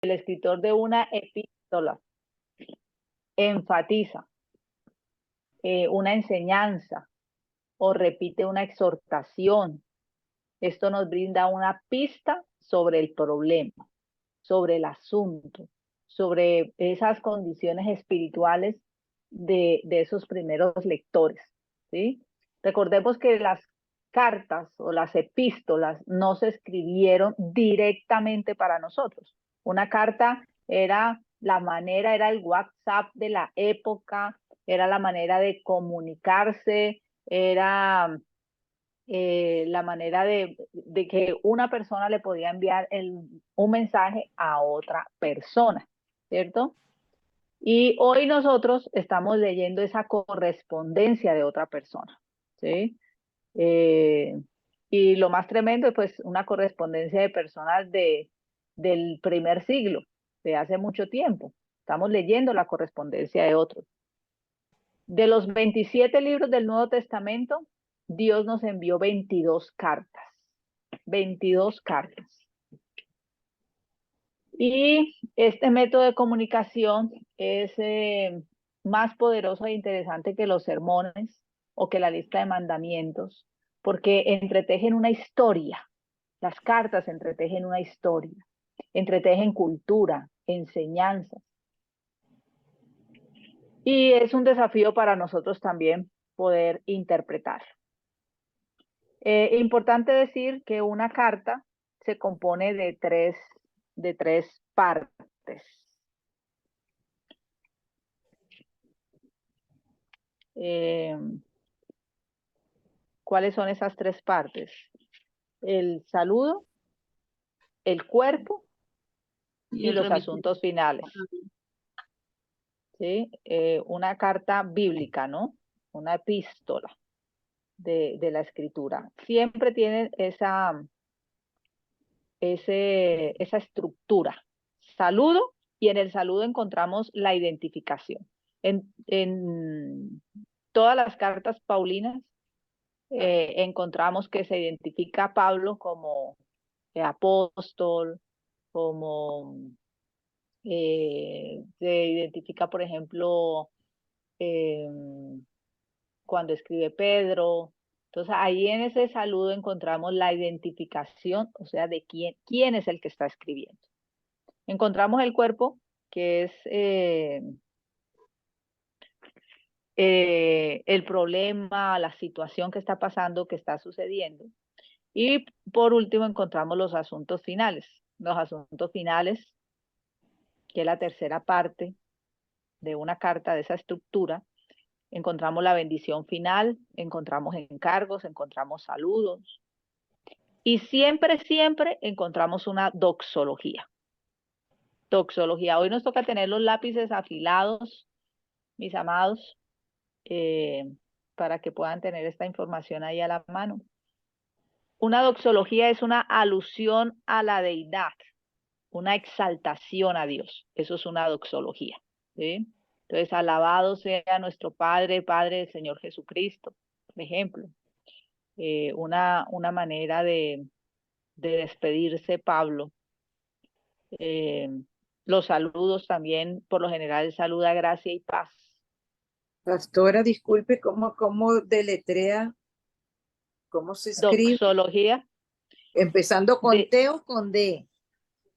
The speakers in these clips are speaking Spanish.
el escritor de una epístola enfatiza una enseñanza o repite una exhortación, esto nos brinda una pista sobre el problema, sobre el asunto, sobre esas condiciones espirituales de esos primeros lectores, ¿sí? Recordemos que las cartas o las epístolas no se escribieron directamente para nosotros. Una carta era la manera, era el WhatsApp de la época, era la manera de comunicarse, era la manera de que una persona le podía enviar un mensaje a otra persona, ¿cierto? Y hoy nosotros estamos leyendo esa correspondencia de otra persona, ¿sí? Eh, y lo más tremendo es pues una correspondencia de personas del primer siglo, de hace mucho tiempo. Estamos leyendo la correspondencia de otros. De los 27 libros del Nuevo Testamento, Dios nos envió 22 cartas. 22 cartas. Y este método de comunicación es más poderoso e interesante que los sermones o que la lista de mandamientos, porque entretejen una historia. Las cartas entretejen una historia, entretejen cultura, enseñanzas. Y es un desafío para nosotros también poder interpretar. Importante decir que una carta se compone de tres partes. ¿Cuáles son esas tres partes? El saludo, el cuerpo y los asuntos finales. ¿Sí? Una carta bíblica, ¿no? Una epístola de la escritura. Siempre tiene esa estructura. Saludo, y en el saludo encontramos la identificación. En todas las cartas paulinas encontramos que se identifica a Pablo como apóstol, como se identifica, por ejemplo, eh, cuando escribe Pedro. Entonces, ahí en ese saludo encontramos la identificación, o sea, de quién es el que está escribiendo. Encontramos el cuerpo, que es el problema, la situación que está pasando, que está sucediendo. Y por último encontramos los asuntos finales. Los asuntos finales, que es la tercera parte de una carta de esa estructura, encontramos la bendición final, encontramos encargos, encontramos saludos y siempre, siempre encontramos una doxología. Doxología. Hoy nos toca tener los lápices afilados, mis amados, para que puedan tener esta información ahí a la mano. Una doxología es una alusión a la deidad, una exaltación a Dios. Eso es una doxología, ¿sí? Entonces, alabado sea nuestro Padre, Padre del Señor Jesucristo, por ejemplo. Una manera de despedirse Pablo. Los saludos también, por lo general, saluda gracia y paz. Pastora, disculpe, ¿cómo deletrea? ¿Cómo se escribe? Doxología, ¿Empezando con T o con D?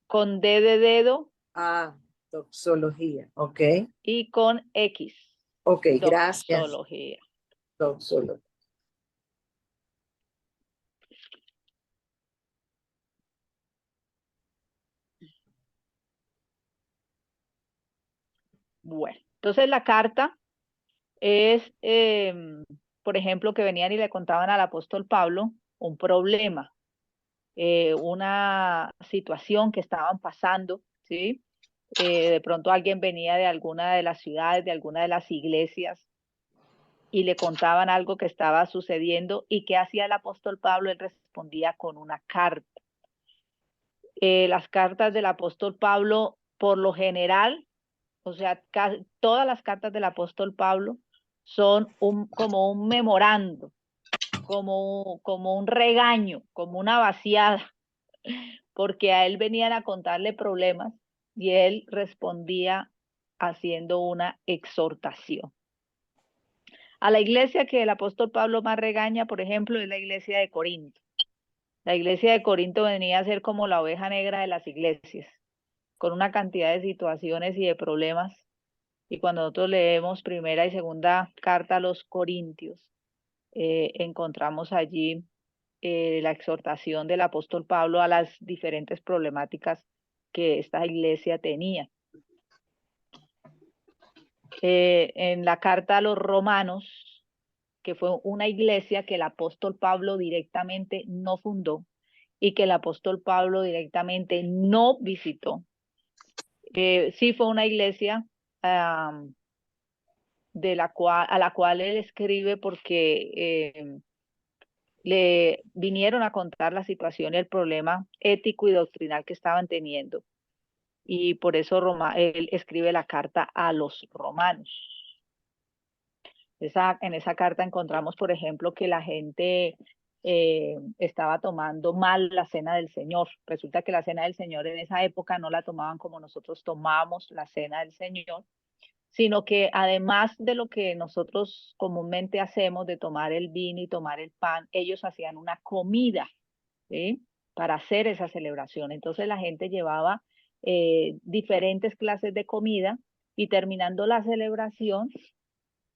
con D de dedo. Ah, doxología, ok. Y con X. Ok, gracias. Doxología. Doxología. Bueno, entonces la carta es, por ejemplo, que venían y le contaban al apóstol Pablo un problema, una situación que estaban pasando, ¿sí? De pronto alguien venía de alguna de las ciudades, de alguna de las iglesias, y le contaban algo que estaba sucediendo, y ¿qué hacía el apóstol Pablo? Él respondía con una carta. Las cartas del apóstol Pablo, por lo general, o sea, todas las cartas del apóstol Pablo son como un memorando, como un regaño, como una vaciada, porque a él venían a contarle problemas y él respondía haciendo una exhortación. A la iglesia que el apóstol Pablo más regaña, por ejemplo, es la iglesia de Corinto. La iglesia de Corinto venía a ser como la oveja negra de las iglesias, con una cantidad de situaciones y de problemas. Y cuando nosotros leemos primera y segunda carta a los Corintios, encontramos allí la exhortación del apóstol Pablo a las diferentes problemáticas que esta iglesia tenía. En la carta a los romanos, que fue una iglesia que el apóstol Pablo directamente no fundó y que el apóstol Pablo directamente no visitó. Sí fue una iglesia a la cual él escribe porque le vinieron a contar la situación y el problema ético y doctrinal que estaban teniendo. Y por eso él escribe la carta a los romanos. En esa carta encontramos, por ejemplo, que la gente estaba tomando mal la cena del Señor. Resulta que la cena del Señor en esa época no la tomaban como nosotros tomamos la cena del Señor, sino que además de lo que nosotros comúnmente hacemos de tomar el vino y tomar el pan, ellos hacían una comida, ¿sí? Para hacer esa celebración. Entonces la gente llevaba diferentes clases de comida y terminando la celebración,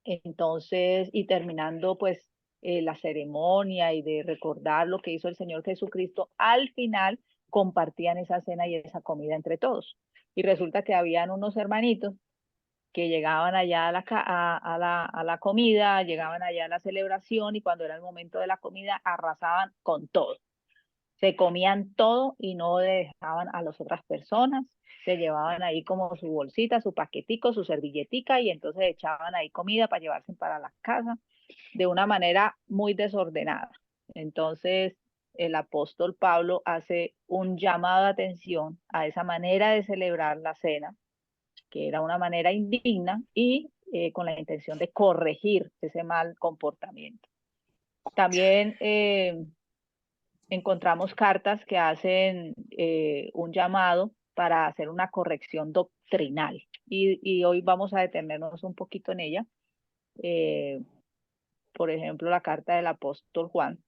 entonces, y terminando pues la ceremonia y de recordar lo que hizo el Señor Jesucristo, al final compartían esa cena y esa comida entre todos. Y resulta que habían unos hermanitos que llegaban allá a la comida, llegaban allá a la celebración y cuando era el momento de la comida arrasaban con todo. Se comían todo y no dejaban a las otras personas. Se llevaban ahí como su bolsita, su paquetico, su servilletica y entonces echaban ahí comida para llevarse para la casa de una manera muy desordenada. Entonces el apóstol Pablo hace un llamado de atención a esa manera de celebrar la cena, que era una manera indigna y con la intención de corregir ese mal comportamiento. También encontramos cartas que hacen un llamado para hacer una corrección doctrinal y hoy vamos a detenernos un poquito en ella. Por ejemplo, la carta del apóstol Juan,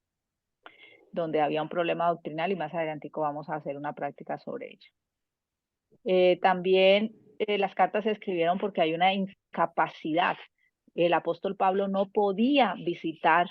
donde había un problema doctrinal y más adelante vamos a hacer una práctica sobre ello. También las cartas se escribieron porque hay una incapacidad. El apóstol Pablo no podía visitar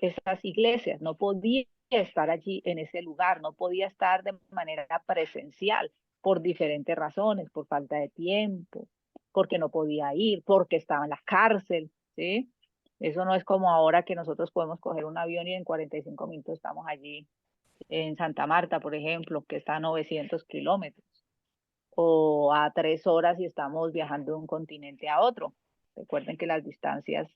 esas iglesias, no podía estar allí en ese lugar, no podía estar de manera presencial por diferentes razones, por falta de tiempo, porque no podía ir, porque estaba en la cárcel, ¿sí? Eso no es como ahora que nosotros podemos coger un avión y en 45 minutos estamos allí en Santa Marta, por ejemplo, que está a 900 kilómetros o a 3 horas y estamos viajando de un continente a otro. Recuerden que las distancias,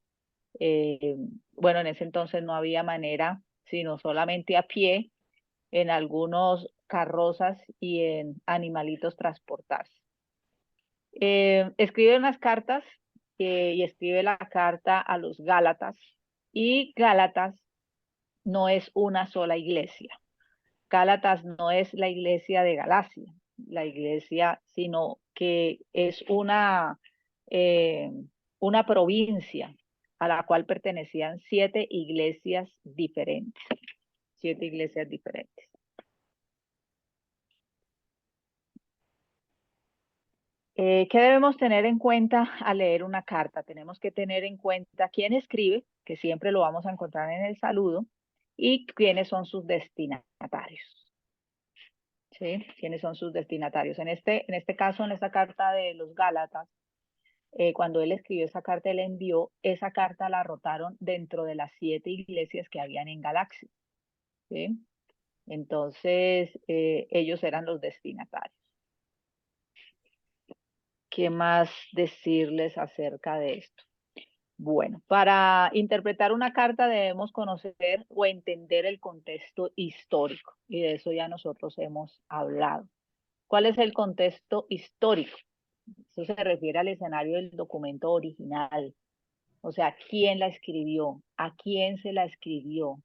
bueno, en ese entonces no había manera, sino solamente a pie, en algunos carrozas y en animalitos transportarse. Escribe unas cartas y escribe la carta a los Gálatas y Gálatas no es una sola iglesia. Gálatas no es la iglesia de Galacia, la iglesia, sino que es una provincia a la cual pertenecían 7 iglesias diferentes. 7 iglesias diferentes. ¿Qué debemos tener en cuenta al leer una carta? Tenemos que tener en cuenta quién escribe, que siempre lo vamos a encontrar en el saludo, y quiénes son sus destinatarios. ¿Sí? ¿Quiénes son sus destinatarios? En este caso, en esta carta de los Gálatas, cuando él escribió esa carta, él envió, esa carta la rotaron dentro de las 7 iglesias que habían en Galaxia. ¿Sí? Entonces, ellos eran los destinatarios. ¿Qué más decirles acerca de esto? Bueno, para interpretar una carta debemos conocer o entender el contexto histórico, y de eso ya nosotros hemos hablado. ¿Cuál es el contexto histórico? Eso se refiere al escenario del documento original, o sea, quién la escribió, a quién se la escribió,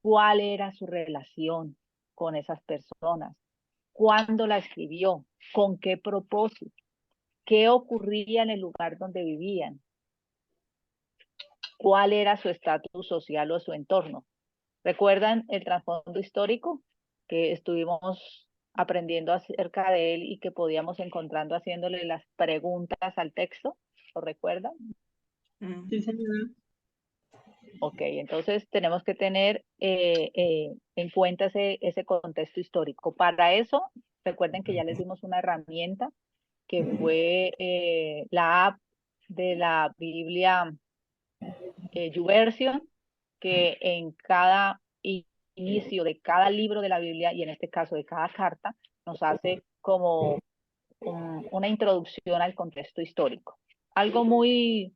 cuál era su relación con esas personas, cuándo la escribió, con qué propósito, qué ocurría en el lugar donde vivían, cuál era su estatus social o su entorno. ¿Recuerdan el trasfondo histórico que estuvimos aprendiendo acerca de él y que podíamos encontrando haciéndole las preguntas al texto? ¿Lo recuerdan? Sí, señora. Ok, entonces tenemos que tener en cuenta ese contexto histórico. Para eso, recuerden que ya les dimos una herramienta que fue la app de la Biblia YouVersion, que en cada inicio de cada libro de la Biblia, y en este caso de cada carta, nos hace como una introducción al contexto histórico. Algo muy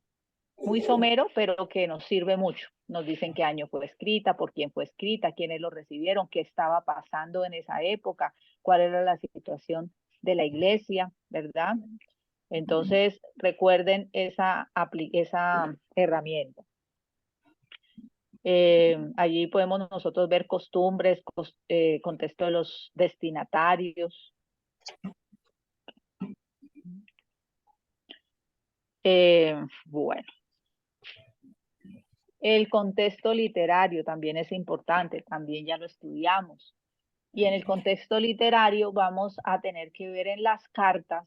somero, pero que nos sirve mucho. Nos dicen qué año fue escrita, por quién fue escrita, quiénes lo recibieron, qué estaba pasando en esa época, cuál era la situación de la iglesia, ¿verdad? Entonces, recuerden esa herramienta. Allí podemos nosotros ver costumbres, contexto de los destinatarios. Bueno, el contexto literario también es importante, también ya lo estudiamos. Y en el contexto literario vamos a tener que ver en las cartas,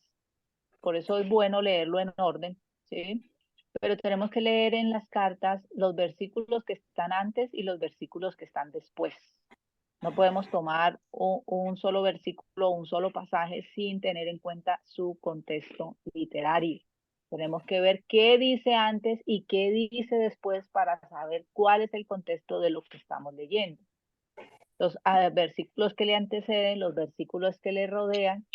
por eso es bueno leerlo en orden, ¿sí? Pero tenemos que leer en las cartas los versículos que están antes y los versículos que están después. No podemos tomar un solo versículo, un solo pasaje sin tener en cuenta su contexto literario. Tenemos que ver qué dice antes y qué dice después para saber cuál es el contexto de lo que estamos leyendo. Los versículos que le anteceden, los versículos que le rodean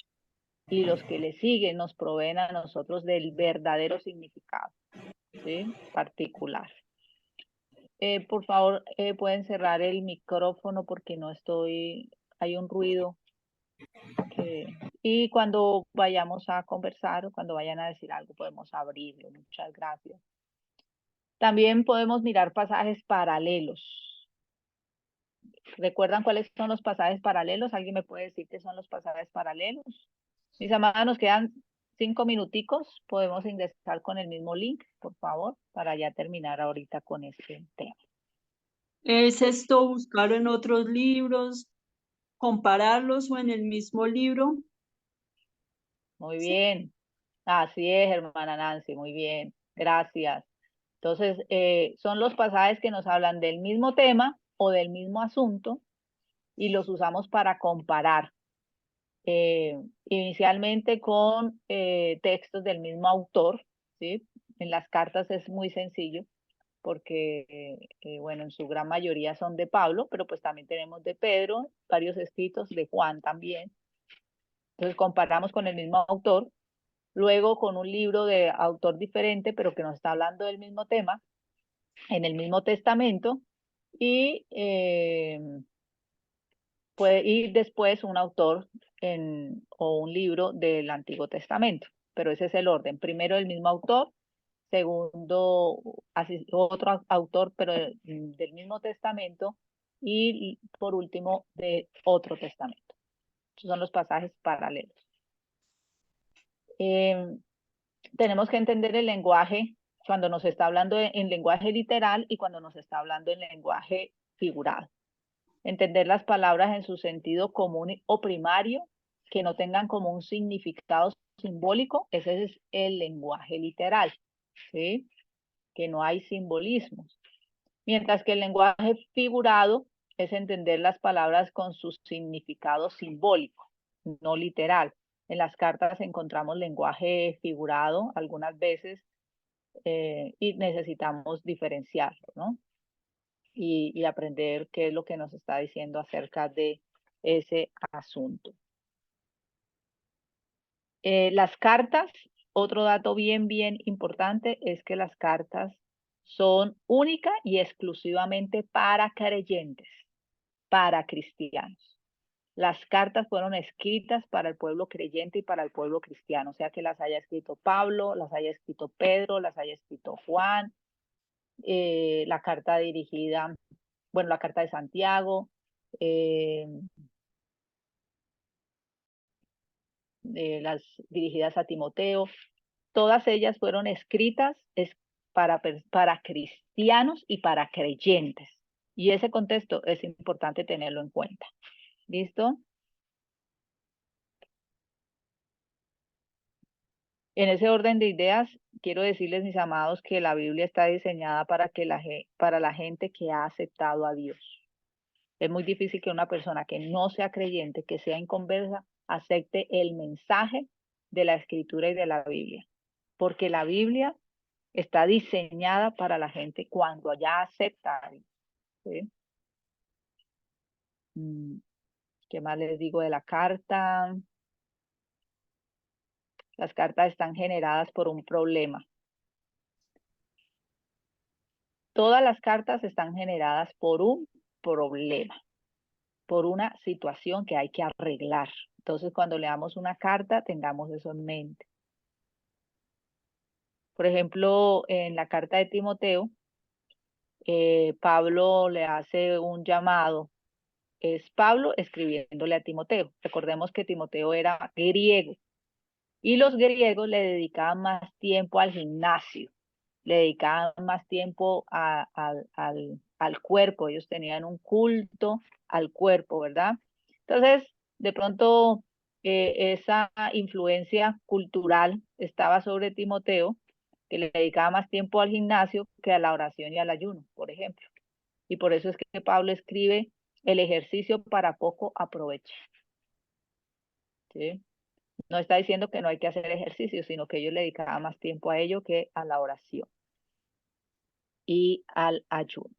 y los que le siguen nos proveen a nosotros del verdadero significado, ¿sí? Particular. Por favor, pueden cerrar el micrófono porque no estoy, hay un ruido. Y cuando vayamos a conversar o cuando vayan a decir algo, podemos abrirlo. Muchas gracias. También podemos mirar pasajes paralelos. ¿Recuerdan cuáles son los pasajes paralelos? ¿Alguien me puede decir qué son los pasajes paralelos? Mis amadas, nos quedan 5 minuticos. Podemos ingresar con el mismo link, por favor, para ya terminar ahorita con este tema. ¿Es esto buscar en otros libros, compararlos o en el mismo libro? Muy bien. Así es, hermana Nancy, muy bien. Gracias. Entonces, son los pasajes que nos hablan del mismo tema o del mismo asunto y los usamos para comparar. Inicialmente con textos del mismo autor, ¿sí? En las cartas es muy sencillo porque, bueno, en su gran mayoría son de Pablo, pero pues también tenemos de Pedro, varios escritos de Juan también. Entonces comparamos con el mismo autor, luego con un libro de autor diferente, pero que nos está hablando del mismo tema, en el mismo testamento, y puede ir después un autor o un libro del Antiguo Testamento, pero ese es el orden. Primero el mismo autor, segundo otro autor, pero del mismo testamento, y por último de otro testamento. Esos son los pasajes paralelos. Tenemos que entender el lenguaje cuando nos está hablando en lenguaje literal y cuando nos está hablando en lenguaje figurado. Entender las palabras en su sentido común o primario, que no tengan como un significado simbólico, ese es el lenguaje literal, ¿sí? Que no hay simbolismos. Mientras que el lenguaje figurado es entender las palabras con su significado simbólico, no literal. En las cartas encontramos lenguaje figurado algunas veces y necesitamos diferenciarlo, ¿no? Y aprender qué es lo que nos está diciendo acerca de ese asunto. Las cartas, otro dato bien importante es que las cartas son única y exclusivamente para creyentes, para cristianos. Las cartas fueron escritas para el pueblo creyente y para el pueblo cristiano, o sea que las haya escrito Pablo, las haya escrito Pedro, las haya escrito Juan, la carta dirigida, bueno, la carta de Santiago, las dirigidas a Timoteo, todas ellas fueron escritas para cristianos y para creyentes. Y ese contexto es importante tenerlo en cuenta. ¿Listo? En ese orden de ideas, quiero decirles, mis amados, que la Biblia está diseñada para la gente que ha aceptado a Dios. Es muy difícil que una persona que no sea creyente, que sea inconversa, acepte el mensaje de la Escritura y de la Biblia. Porque la Biblia está diseñada para la gente cuando ya acepta a Dios. ¿Sí? ¿Qué más les digo de la carta? Las cartas están generadas por un problema. Todas las cartas están generadas por un problema, por una situación que hay que arreglar. Entonces, cuando leamos una carta, tengamos eso en mente. Por ejemplo, en la carta de Timoteo, Pablo le hace un llamado. Es Pablo escribiéndole a Timoteo. Recordemos que Timoteo era griego y los griegos le dedicaban más tiempo al gimnasio, le dedicaban más tiempo al cuerpo. Ellos tenían un culto al cuerpo, ¿verdad? Entonces, de pronto, esa influencia cultural estaba sobre Timoteo, que le dedicaba más tiempo al gimnasio que a la oración y al ayuno, por ejemplo. Y por eso es que Pablo escribe: el ejercicio para poco aprovecha. ¿Sí? No está diciendo que no hay que hacer ejercicio, sino que ellos le dedicaban más tiempo a ello que a la oración y al ayuno.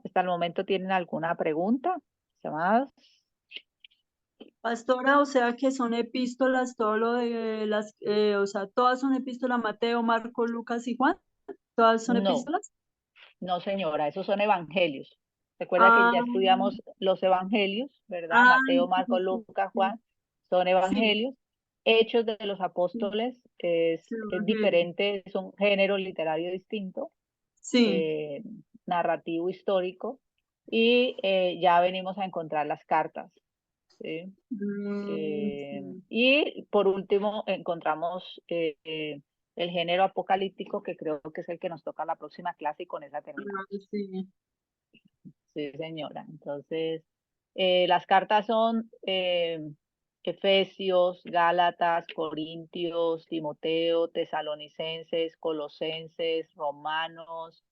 ¿Hasta el momento tienen alguna pregunta, llamadas? Pastora, o sea que son epístolas, todo lo de las, o sea, todas son epístolas, Mateo, Marcos, Lucas y Juan, ¿todas son No, epístolas? no señora, esos son evangelios. Recuerda que ya estudiamos los evangelios, ¿verdad? Mateo, Marcos, Sí, Lucas, sí, Juan, son sí, evangelios. Hechos de los sí, Apóstoles sí, es evangelio. diferente, es un género literario distinto, Sí. narrativo histórico, y ya venimos a encontrar las cartas. ¿Sí? Sí. Y por último encontramos el género apocalíptico, que creo que es el que nos toca la próxima clase, y con esa terminamos. Sí. Sí, señora. Entonces, las cartas son Efesios, Gálatas, Corintios, Timoteo, Tesalonicenses, Colosenses, Romanos,